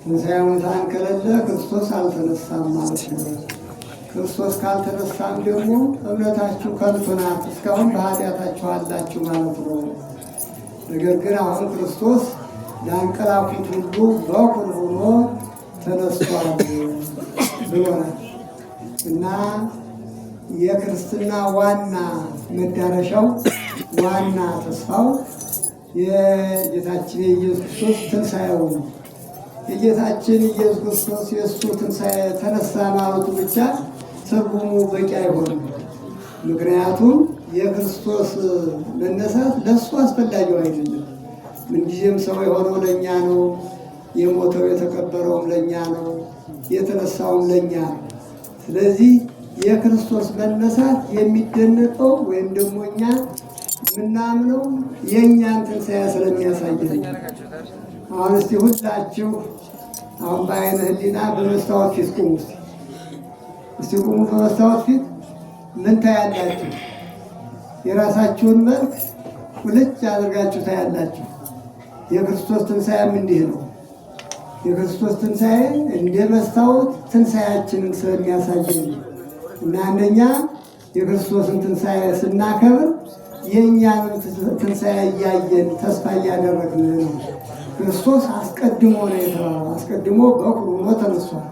ትንሣኤ ሙታን ከሌለ ክርስቶስ አልተነሳም ማለት ነው። ክርስቶስ ካልተነሳም ደግሞ እምነታችሁ ከንቱ ናት፣ እስካሁን በኃጢአታችሁ አላችሁ ማለት ነው። ነገር ግን አሁን ክርስቶስ ለአንቀላፉት ሁሉ በኩር ሆኖ ተነስቷል ብሎናል እና የክርስትና ዋና መዳረሻው ዋና ተስፋው የጌታችን የኢየሱስ ክርስቶስ ትንሣኤው ነው። የጌታችን ኢየሱስ ክርስቶስ የእሱ ትንሣኤ ተነሳ ማለቱ ብቻ ትርጉሙ በቂ አይሆንም። ምክንያቱም የክርስቶስ መነሳት ለእሱ አስፈላጊው አይደለም። ምንጊዜም ሰው የሆነው ለእኛ ነው። የሞተው የተቀበረውም ለእኛ ነው። የተነሳውም ለእኛ ነው። ስለዚህ የክርስቶስ መነሳት የሚደነቀው ወይም ደግሞ እኛ ምናምነው የእኛን ትንሣኤ ስለሚያሳይ ነው። አሁን እስቲ ሁላችሁ አሁን በአይነ ህሊና በመስታወት ፊት ቁሙ። እስቲ ቁሙ። በመስታወት ፊት ምን ታያላችሁ? የራሳችሁን መልክ ሁልጭ አድርጋችሁ ታያላችሁ። የክርስቶስ ትንሣኤም እንዲህ ነው። የክርስቶስ ትንሣኤ እንደ መስታወት ትንሣኤያችንን ስለሚያሳየን እና አንደኛ የክርስቶስን ትንሣኤ ስናከብር የእኛንም ትንሣኤ እያየን ተስፋ እያደረግን ነው። ክርስቶስ አስቀድሞ ነው የተባለው። አስቀድሞ በኩር ሆኖ ተነሷል።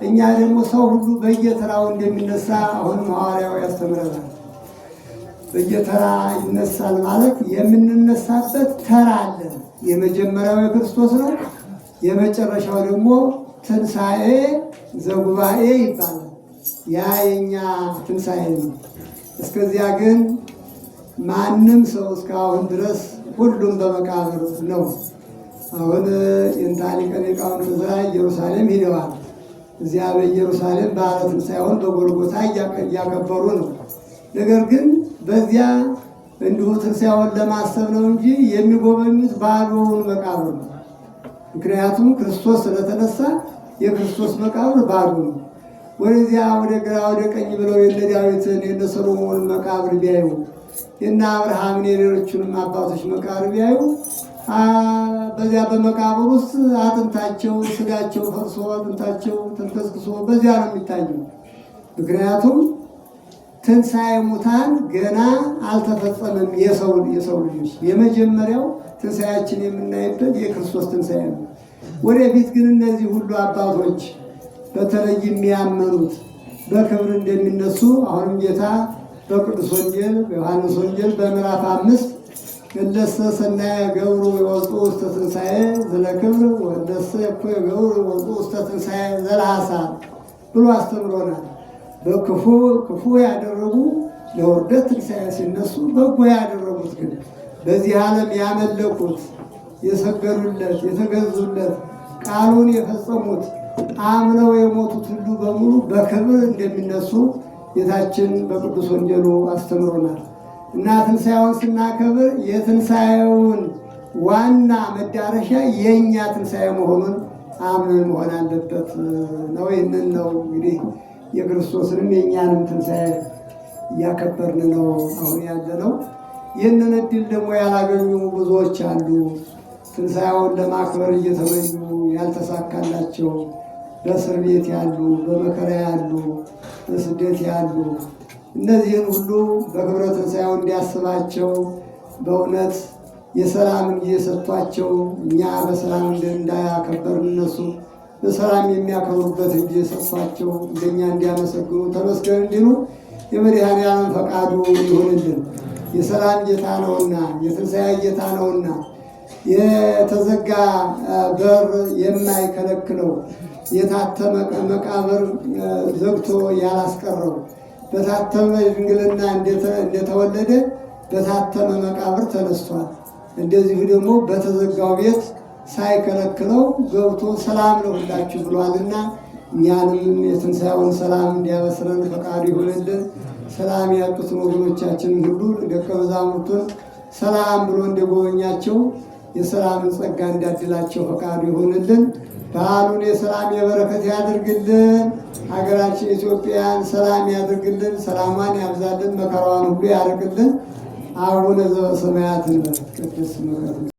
እኛ ደግሞ ሰው ሁሉ በየተራው እንደሚነሳ አሁን ሐዋርያው ያስተምረናል። በየተራ ይነሳል ማለት የምንነሳበት ተራ አለ። የመጀመሪያው የክርስቶስ ነው። የመጨረሻው ደግሞ ትንሣኤ ዘጉባኤ ይባላል። ያ የኛ ትንሣኤ ነው። እስከዚያ ግን ማንም ሰው እስካሁን ድረስ ሁሉም በመቃብር ነው። አሁን የእንታሊቀ ሊቃውንት ዕዝራ ኢየሩሳሌም ሄደዋል። እዚያ በኢየሩሳሌም በዓለ ትንሣኤውን በጎልጎታ እያከበሩ ነው። ነገር ግን በዚያ እንዲሁ ትንሣኤውን ለማሰብ ነው እንጂ የሚጎበኙት ባዶውን መቃብር ነው። ምክንያቱም ክርስቶስ ስለተነሳ የክርስቶስ መቃብር ባዶ ነው። ወደዚያ ወደ ግራ ወደ ቀኝ ብለው የነ ዳዊትን የነ ሰሎሞን መቃብር ቢያዩ የነ አብርሃምን የሌሎቹንም አባቶች መቃብር ቢያዩ በዚያ በመቃብር ውስጥ አጥንታቸው ስጋቸው ፈርሶ አጥንታቸው ተንከስክሶ በዚያ ነው የሚታየው። ምክንያቱም ትንሣኤ ሙታን ገና አልተፈጸመም። የሰው ልጆች የመጀመሪያው ትንሣኤያችን የምናይበት የክርስቶስ ትንሣኤ ነው። ወደፊት ግን እነዚህ ሁሉ አባቶች በተለይ የሚያመኑት በክብር እንደሚነሱ አሁንም ጌታ በቅዱስ ወንጌል በዮሐንስ ወንጌል በምዕራፍ 5 እለሰ ሰናየ ገብሩ ይወጡ ውስተ ትንሣኤ ዘለክብር ወእለሰ እኮ ገብሩ ይወጡ ውስተ ትንሣኤ ዘለሐሳር ብሎ አስተምሮናል። በክፉ ያደረጉ ለውርደት ትንሣኤ ሲነሱ፣ በጎ ያደረጉት ግን በዚህ ዓለም ያመለኩት የሰገዱለት የተገዙለት ቃሉን የፈጸሙት አምነው የሞቱት ሁሉ በሙሉ በክብር እንደሚነሱ ጌታችን በቅዱስ ወንጌሉ አስተምሮናል። እና ትንሣኤውን ስናከብር የትንሣኤውን ዋና መዳረሻ የእኛ ትንሣኤ መሆኑን አምነን መሆን አለበት ነው። ይህንን ነው እንግዲህ የክርስቶስንም የእኛንም ትንሣኤ እያከበርን ነው አሁን ያለ ነው። ይህንን እድል ደግሞ ያላገኙ ብዙዎች አሉ። ትንሣኤውን ለማክበር እየተመኙ ያልተሳካላቸው፣ በእስር ቤት ያሉ፣ በመከራ ያሉ፣ በስደት ያሉ፣ እነዚህን ሁሉ በክብረ ትንሣኤው እንዲያስባቸው በእውነት የሰላምን ጊዜ ሰጥቷቸው እኛ በሰላም እንዳያከበርን እነሱ በሰላም የሚያከብሩበትን ጊዜ ሰጥቷቸው እንደኛ እንዲያመሰግኑ ተመስገን እንዲሉ የመድኃኔዓለም ፈቃዱ ይሁንልን። የሰላም ጌታ ነውና፣ የትንሣኤ ጌታ ነውና፣ የተዘጋ በር የማይከለክለው፣ የታተመ መቃብር ዘግቶ ያላስቀረው፣ በታተመ ድንግልና እንደተወለደ በታተመ መቃብር ተነስቷል። እንደዚሁ ደግሞ በተዘጋው ቤት ሳይከለክለው ገብቶ ሰላም ለሁላችሁ ብሏልና እኛንም የትንሣኤውን ሰላም እንዲያበስረን ፈቃዱ ይሁንልን። ሰላም ያጡትን ወገኖቻችንን ሁሉ ደቀ መዛሙርቱን ሰላም ብሎ እንደጎበኛቸው የሰላምን ጸጋ እንዲያድላቸው ፈቃዱ ይሁንልን። በዓሉን የሰላም የበረከት ያድርግልን። ሀገራችን ኢትዮጵያን ሰላም ያድርግልን። ሰላሟን ያብዛልን። መከራዋን ሁሉ ያርቅልን። አቡነ ዘበሰማያት ይትቀደስ ስምከ